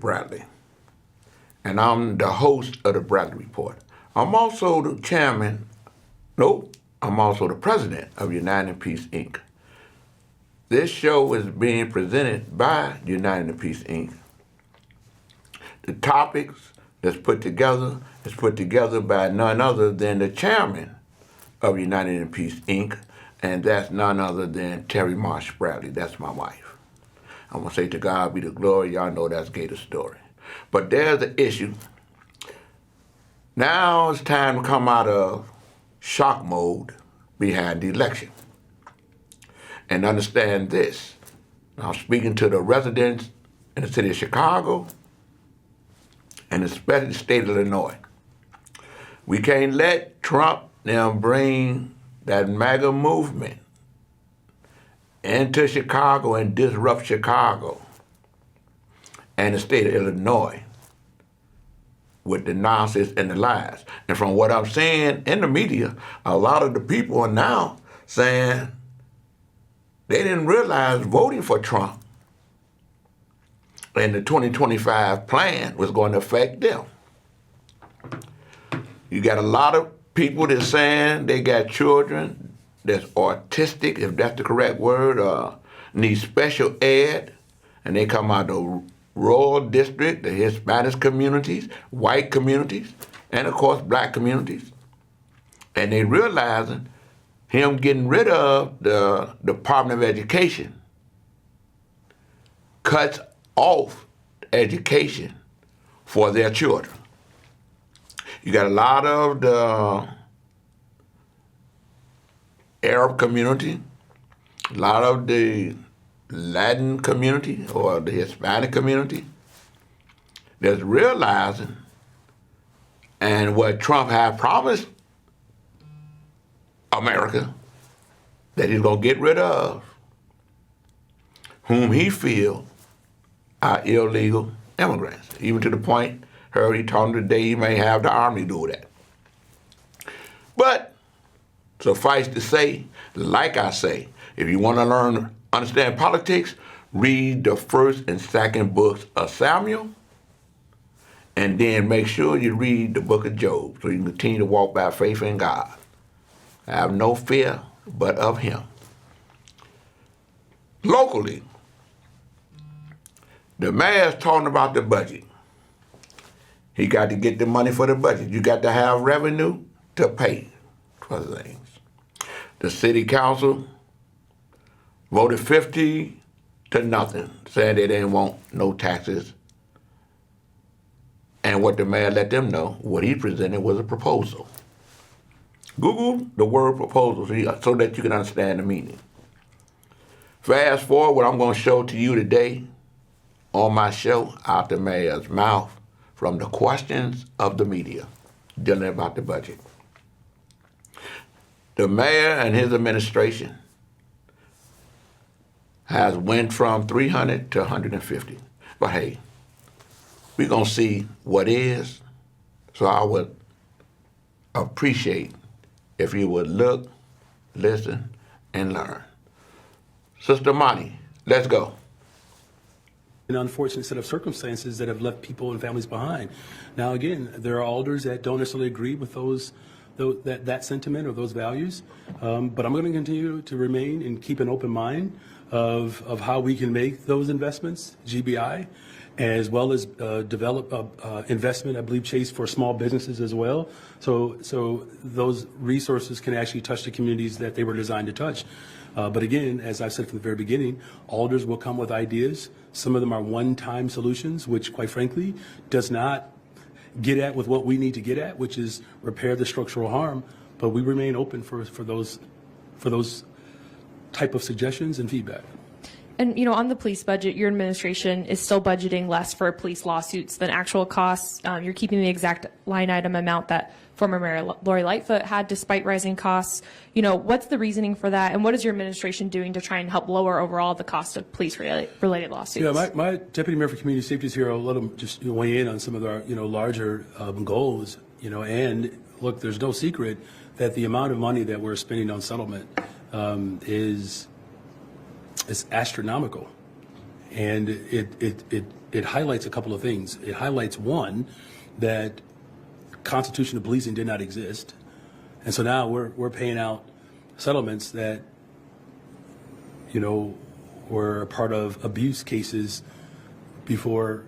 Bradley, and I'm the host of the Bradley Report. I'm also the I'm also the president of United in Peace, Inc. This show is being presented by United in Peace, Inc. The topics that's put together is put together by none other than the chairman of United in Peace, Inc., and that's none other than Terry Marsh Bradley. That's my wife. I'm going to say to God be the glory. Y'all know that's Gator's story. But there's an issue. Now it's time to come out of shock mode behind the election and understand this. I'm speaking to the residents in the city of Chicago and especially the state of Illinois. We can't let Trump now bring that MAGA movement into Chicago and disrupt Chicago and the state of Illinois with the nonsense and the lies. And from what I'm seeing in the media, a lot of the people are now saying they didn't realize voting for Trump and the 2025 plan was going to affect them. You got a lot of people that's saying they got children that's autistic, if that's the correct word, need special ed, and they come out of the rural district, the Hispanic communities, white communities, and of course black communities. And they realizing him getting rid of the Department of Education cuts off education for their children. You got a lot of the Arab community, a lot of the Latin community or the Hispanic community that's realizing and what Trump had promised America that he's going to get rid of whom he feels are illegal immigrants, even to the point he told him today he may have the army do that. But suffice to say, like I say, if you want to understand politics, read the first and second books of Samuel, and then make sure you read the book of Job so you can continue to walk by faith in God. Have no fear but of him. Locally, the mayor's talking about the budget. He got to get the money for the budget. You got to have revenue to pay for things. The city council voted 50 to nothing, saying they didn't want no taxes. And what the mayor let them know, what he presented was a proposal. Google the word proposal so that you can understand the meaning. Fast forward, what I'm going to show to you today on my show, out the mayor's mouth, from the questions of the media dealing about the budget. The mayor and his administration has went from 300 to 150. But hey, we're going to see what is. So I would appreciate if you would look, listen, and learn. Sister Monty, let's go. An unfortunate set of circumstances that have left people and families behind. Now, again, there are alders that don't necessarily agree with that sentiment or those values, but I'm going to continue to remain and keep an open mind of how we can make those investments, GBI, as well as develop investment, I believe, Chase, for small businesses as well. So those resources can actually touch the communities that they were designed to touch. But again, as I've said from the very beginning, alders will come with ideas. Some of them are one-time solutions, which, quite frankly, does not get at with what we need to get at, which is repair the structural harm. But we remain open for those type of suggestions and feedback. And, on the police budget, your administration is still budgeting less for police lawsuits than actual costs. You're keeping the exact line item amount that former Mayor Lori Lightfoot had despite rising costs. What's the reasoning for that? And what is your administration doing to try and help lower overall the cost of police-related lawsuits? Yeah, my deputy mayor for community safety is here. I'll let him just weigh in on some of our, larger goals, and look, there's no secret that the amount of money that we're spending on settlement is astronomical. And it highlights a couple of things. It highlights, one, that constitutional policing did not exist. And so now we're paying out settlements that, were a part of abuse cases before,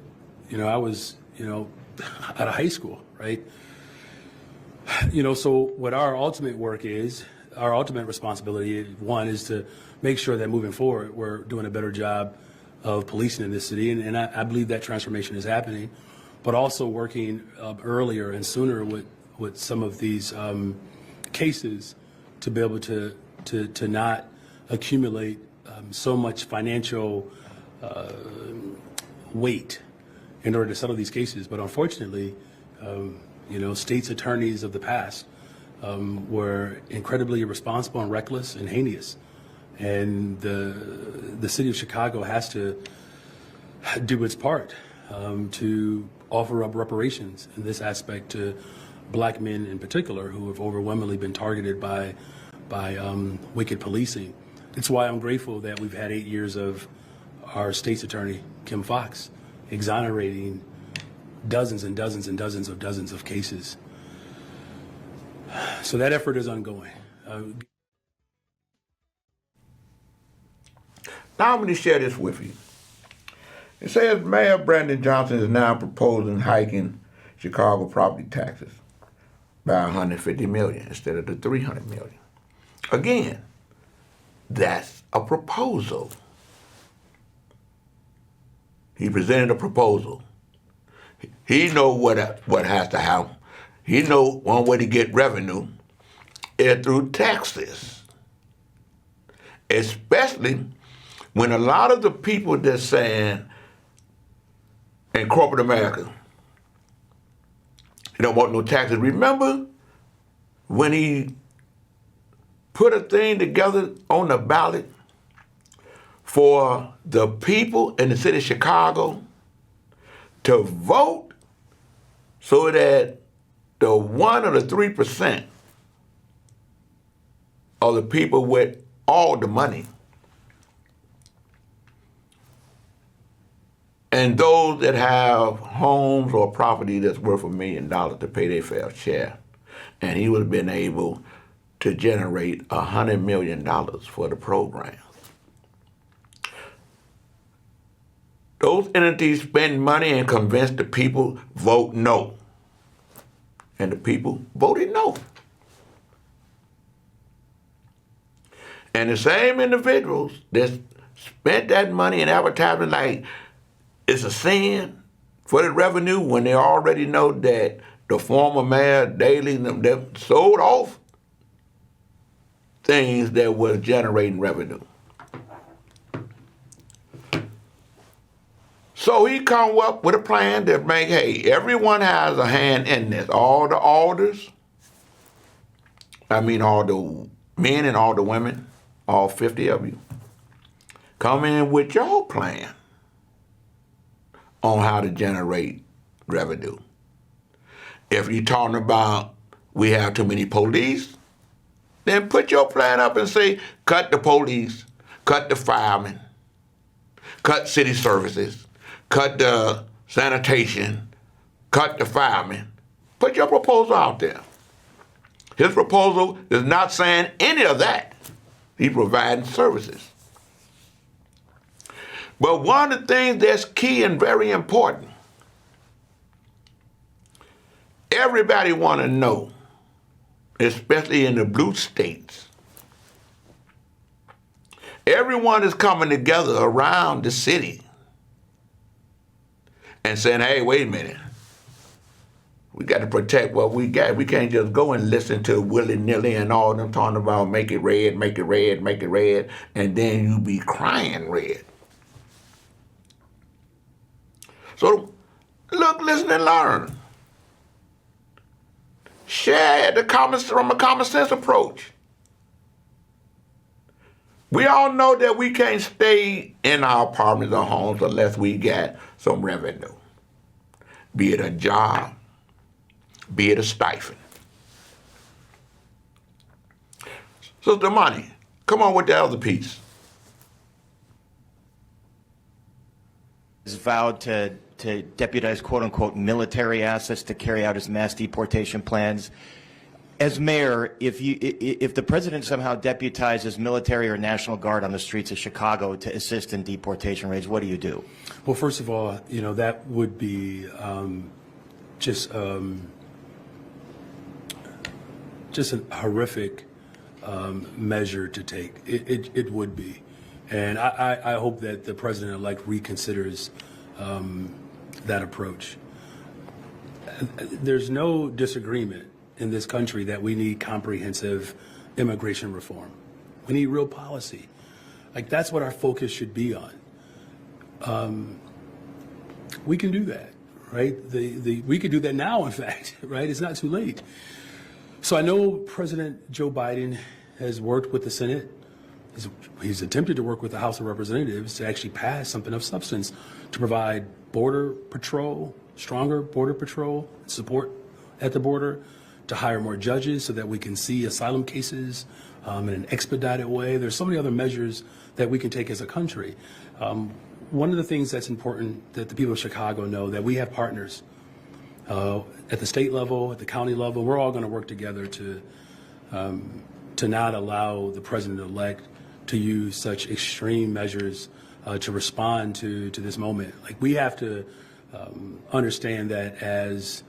I was, out of high school, right? So what our ultimate work is, our ultimate responsibility, one, is to make sure that moving forward, we're doing a better job of policing in this city. And I believe that transformation is happening, but also working earlier and sooner with some of these cases to be able to not accumulate so much financial weight in order to settle these cases. But unfortunately, states' attorneys of the past were incredibly irresponsible and reckless and heinous. And the city of Chicago has to do its part to offer up reparations in this aspect to black men in particular who have overwhelmingly been targeted by wicked policing. It's why I'm grateful that we've had 8 years of our state's attorney, Kim Foxx, exonerating dozens and dozens and dozens of cases. So that effort is ongoing. Now I'm going to share this with you. It says Mayor Brandon Johnson is now proposing hiking Chicago property taxes by $150 million instead of the $300 million. Again, that's a proposal. He presented a proposal. He knows what has to happen. He knows one way to get revenue is through taxes, especially when a lot of the people that's saying in corporate America, they don't want no taxes. Remember when he put a thing together on the ballot for the people in the city of Chicago to vote so that the 1 or the 3% of the people with all the money and those that have homes or property that's worth $1 million to pay their fair share. And he would have been able to generate $100 million for the program. Those entities spend money and convince the people vote no. And the people voted no. And the same individuals that spent that money in advertising like it's a sin for the revenue when they already know that the former mayor, Daley, they sold off things that was generating revenue. So he come up with a plan that make, hey, everyone has a hand in this. All the alders, all the men and all the women, all 50 of you, come in with your plan on how to generate revenue. If you're talking about we have too many police, then put your plan up and say, cut the police, cut the firemen, cut city services, cut the sanitation, cut the firemen. Put your proposal out there. His proposal is not saying any of that. He's providing services. But one of the things that's key and very important, everybody want to know, especially in the blue states, everyone is coming together around the city and saying, hey, wait a minute. We got to protect what we got. We can't just go and listen to willy-nilly and all them talking about make it red, make it red, make it red, and then you be crying red. So look, listen, and learn. Share from a common sense approach. We all know that we can't stay in our apartments or homes unless we get some revenue, be it a job, be it a stipend. So the money, come on with the other piece. has vowed to deputize quote-unquote military assets to carry out his mass deportation plans. As mayor, if the president somehow deputizes military or National Guard on the streets of Chicago to assist in deportation raids, what do you do? Well, first of all, that would be just a horrific measure to take. It would be. And I hope that the president-elect reconsiders that approach. There's no disagreement in this country that we need comprehensive immigration reform. We need real policy. Like, that's what our focus should be on. We can do that, right? We could do that now, in fact, right? It's not too late. So I know President Joe Biden has worked with the Senate. He's attempted to work with the House of Representatives to actually pass something of substance to provide border patrol, stronger border patrol, support at the border, to hire more judges so that we can see asylum cases in an expedited way. There's so many other measures that we can take as a country. One of the things that's important that the people of Chicago know, that we have partners at the state level, at the county level. We're all going to work together to not allow the president-elect to use such extreme measures to respond to this moment. Like, we have to understand that as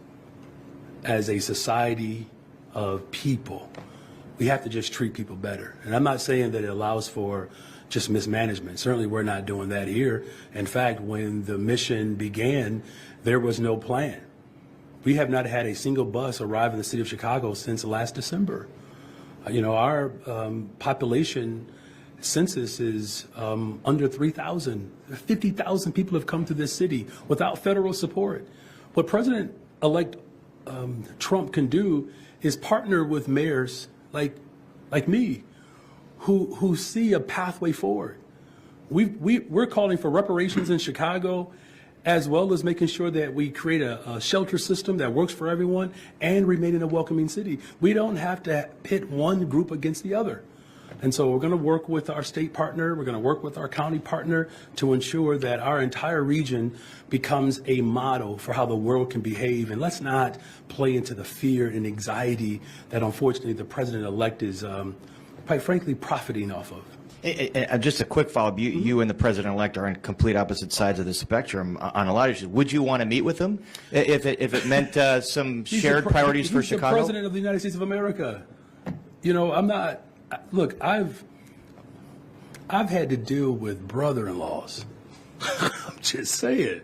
a society of people, we have to just treat people better. And I'm not saying that it allows for just mismanagement. Certainly we're not doing that here. In fact, when the mission began, there was no plan. We have not had a single bus arrive in the city of Chicago since last December. Our population census is under 3,000. 50,000 people have come to this city without federal support. What President-elect Trump can do is partner with mayors like me, who see a pathway forward. We're calling for reparations in Chicago, as well as making sure that we create a shelter system that works for everyone and remain in a welcoming city. We don't have to pit one group against the other. And so we're going to work with our state partner, we're going to work with our county partner to ensure that our entire region becomes a model for how the world can behave. And let's not play into the fear and anxiety that unfortunately the president-elect is, quite frankly, profiting off of. Just a quick follow-up. You and the president-elect are on complete opposite sides of the spectrum on a lot of issues. Would you want to meet with him if it meant some shared priorities for Chicago? He's the president of the United States of America. I'm not. Look, I've had to deal with brother-in-laws. I'm just saying.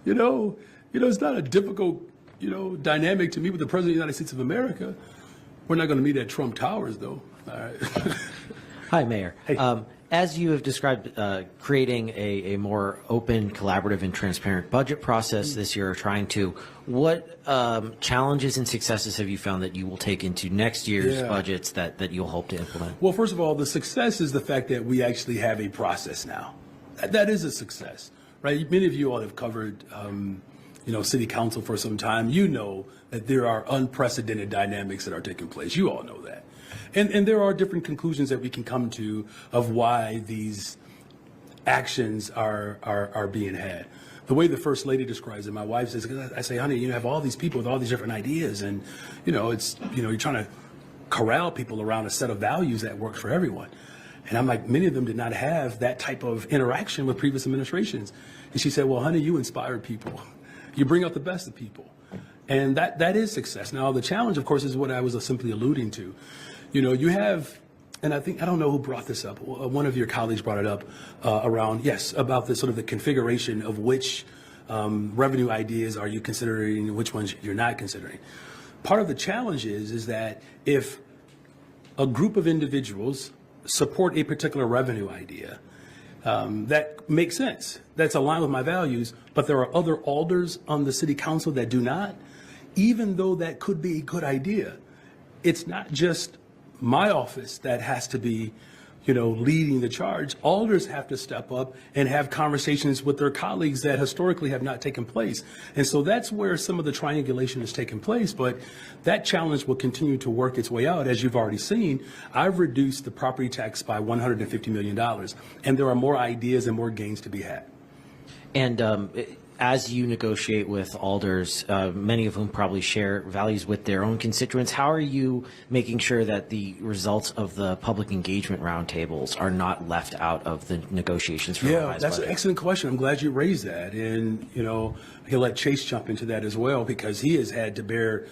It's not a difficult, dynamic to meet with the president of the United States of America. We're not going to meet at Trump Towers, though. All right. Hi, Mayor. Hey. As you have described, creating a more open, collaborative, and transparent budget process this year, what challenges and successes have you found that you will take into next year's budgets that you'll hope to implement? Well, first of all, the success is the fact that we actually have a process now. That is a success, right? Many of you all have covered, city council for some time. You know that there are unprecedented dynamics that are taking place. You all know that. And there are different conclusions that we can come to of why these actions are being had. The way the First Lady describes it, my wife says, I say, honey, you have all these people with all these different ideas, and you're trying to corral people around a set of values that works for everyone. And I'm like, many of them did not have that type of interaction with previous administrations. And she said, well, honey, you inspire people. You bring out the best of people. And that is success. Now, the challenge, of course, is what I was simply alluding to. You have, and I don't know who brought this up. One of your colleagues brought it up about the sort of the configuration of which revenue ideas are you considering and which ones you're not considering. Part of the challenge is that if a group of individuals support a particular revenue idea, that makes sense. That's aligned with my values, but there are other alders on the city council that do not, even though that could be a good idea. It's not just my office that has to be, leading the charge. Alders have to step up and have conversations with their colleagues that historically have not taken place. And so that's where some of the triangulation has taken place. But that challenge will continue to work its way out. As you've already seen, I've reduced the property tax by $150 million. And there are more ideas and more gains to be had. And as you negotiate with alders, many of whom probably share values with their own constituents, how are you making sure that the results of the public engagement roundtables are not left out of the negotiations for Yeah, revised that's an budget? excellent question. I'm glad you raised that. And, he'll let Chase jump into that as well because he has had to bear.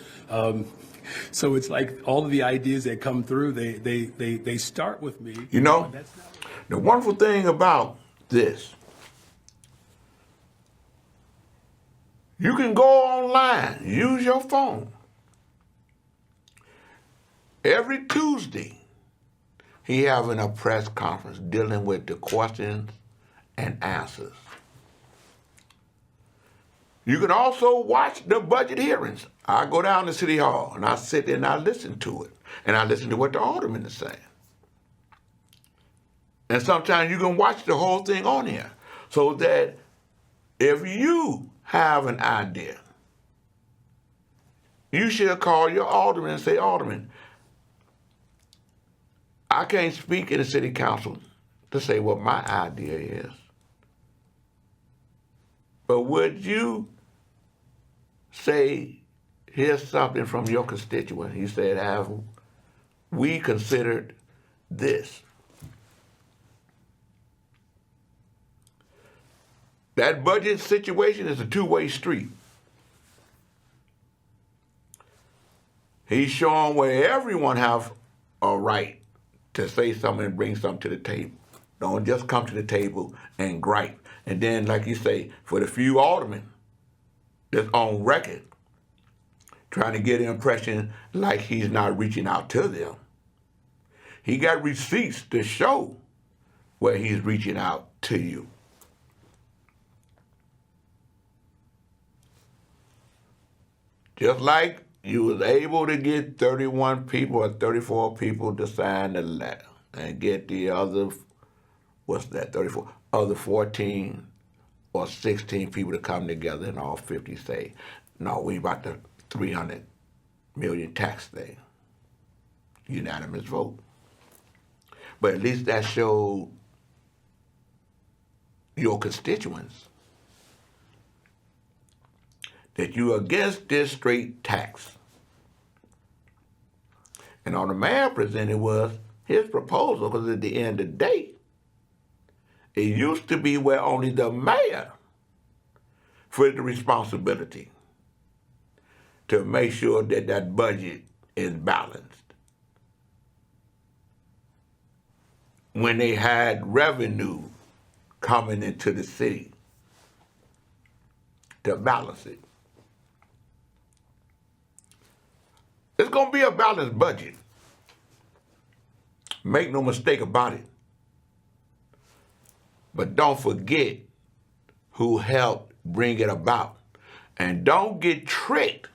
So it's like all of the ideas that come through, they start with me. You know, That's not- the wonderful thing about this, you can go online, use your phone. Every Tuesday, he having a press conference dealing with the questions and answers. You can also watch the budget hearings. I go down to City Hall and I sit there and I listen to it. And I listen to what the aldermen are saying. And sometimes you can watch the whole thing on here. So that if you have an idea, you should call your alderman and say, Alderman, I can't speak in the city council to say what my idea is. But would you say, here's something from your constituent? He said, have we considered this? That budget situation is a two-way street. He's showing where everyone have a right to say something and bring something to the table. Don't just come to the table and gripe. And then, like you say, for the few aldermen that's on record trying to get the impression like he's not reaching out to them, he got receipts to show where he's reaching out to you. Just like you was able to get 31 people or 34 people to sign the letter and get the other, what's that, 34, other 14 or 16 people to come together and all 50 say, no, we about the 300 million tax thing. Unanimous vote. But at least that showed your constituents that you against this straight tax. And all the mayor presented was his proposal, because at the end of the day, it used to be where only the mayor felt the responsibility to make sure that that budget is balanced. When they had revenue coming into the city to balance it. It's going to be a balanced budget. Make no mistake about it. But don't forget who helped bring it about. And don't get tricked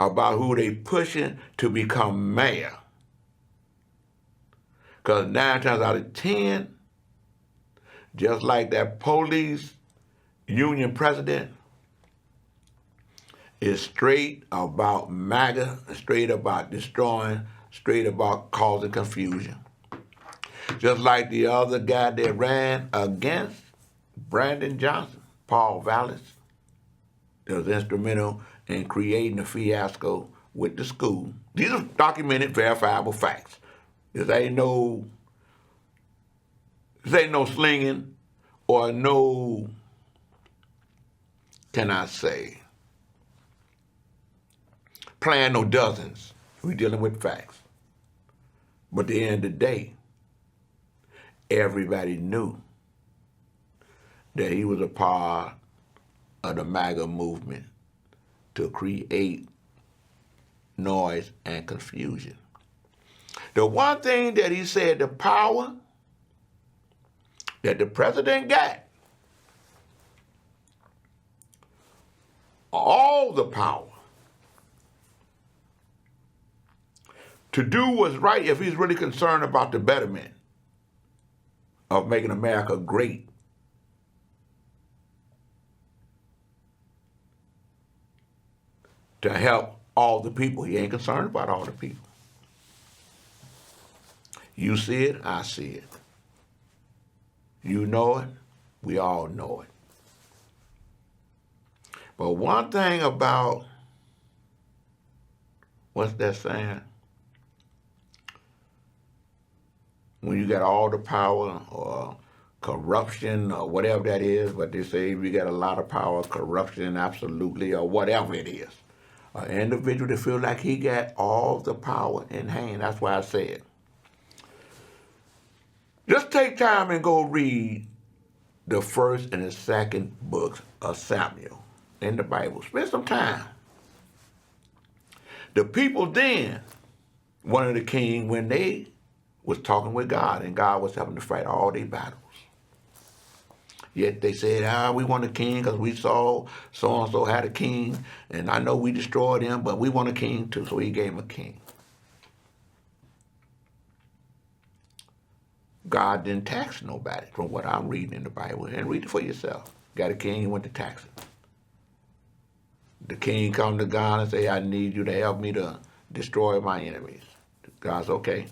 about who they pushing to become mayor. Because 9 times out of 10, just like that police union president, is straight about MAGA, straight about destroying, straight about causing confusion. Just like the other guy that ran against Brandon Johnson, Paul Wallace, that was instrumental in creating a fiasco with the school. These are documented, verifiable facts. This ain't no slinging or no, can I say, playing no dozens. We're dealing with facts. But at the end of the day, everybody knew that he was a part of the MAGA movement to create noise and confusion. The one thing that he said, the power that the president got, all the power to do what's right if he's really concerned about the betterment of making America great. To help all the people. He ain't concerned about all the people. You see it, I see it. You know it. We all know it. But one thing about, what's that saying? When you got all the power or corruption or whatever that is, but they say if you got a lot of power, corruption, absolutely, or whatever it is. An individual that feels like he got all the power in hand. That's why I said, just take time and go read the first and the second books of Samuel in the Bible. Spend some time. The people then, one of the king, when they was talking with God, and God was helping to fight all their battles. Yet they said, we want a king because we saw so-and-so had a king, and I know we destroyed him, but we want a king too, so he gave him a king. God didn't tax nobody, from what I'm reading in the Bible, and read it for yourself. Got a king, he went to tax it. The king come to God and say, I need you to help me to destroy my enemies. God's okay.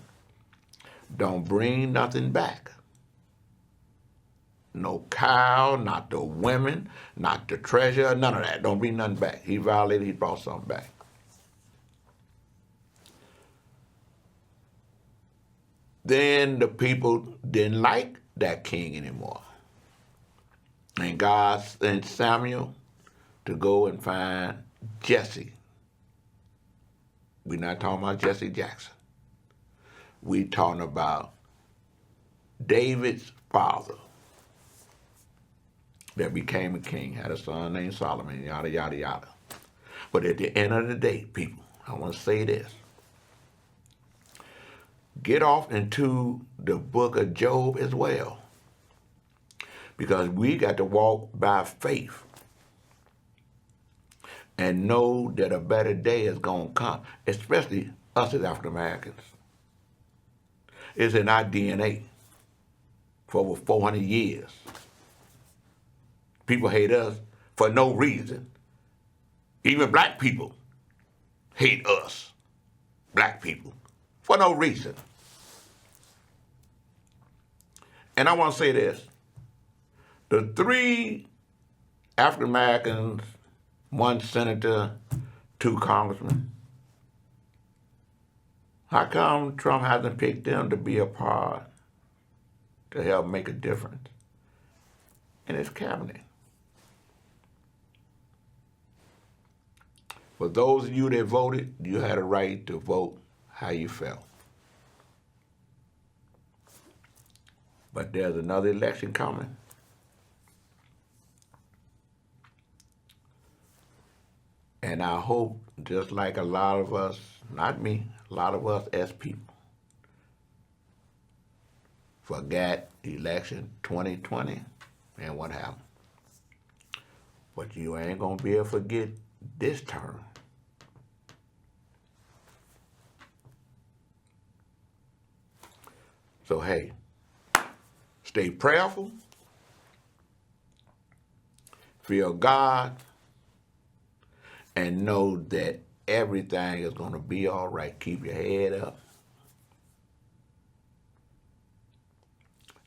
Don't bring nothing back. No cow, not the women, not the treasure, none of that. Don't bring nothing back. He violated, he brought something back. Then the people didn't like that king anymore. And God sent Samuel to go and find Jesse. We're not talking about Jesse Jackson. We're talking about David's father that became a king, had a son named Solomon, yada, yada, yada. But at the end of the day, people, I want to say this. Get off into the book of Job as well. Because we got to walk by faith and know that a better day is going to come, especially us as African Americans. It's in our DNA for over 400 years. People hate us for no reason. Even black people hate us, black people, for no reason. And I want to say this. The 3 African Americans, 1 senator, 2 congressmen, how come Trump hasn't picked them to be a part to help make a difference in his cabinet? For those of you that voted, you had a right to vote how you felt. But there's another election coming. And I hope, just like a lot of us, not me, a lot of us as people, forgot election 2020 and what happened. But you ain't going to be able to forget this term. So, hey, stay prayerful, fear God, and know that everything is going to be all right. Keep your head up.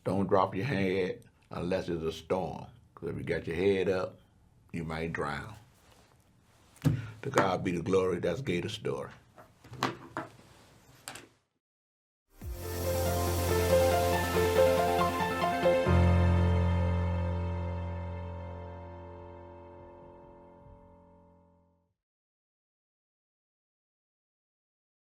Don't drop your head unless it's a storm. Because if you got your head up, you might drown. To God be the glory. That's Gator's story.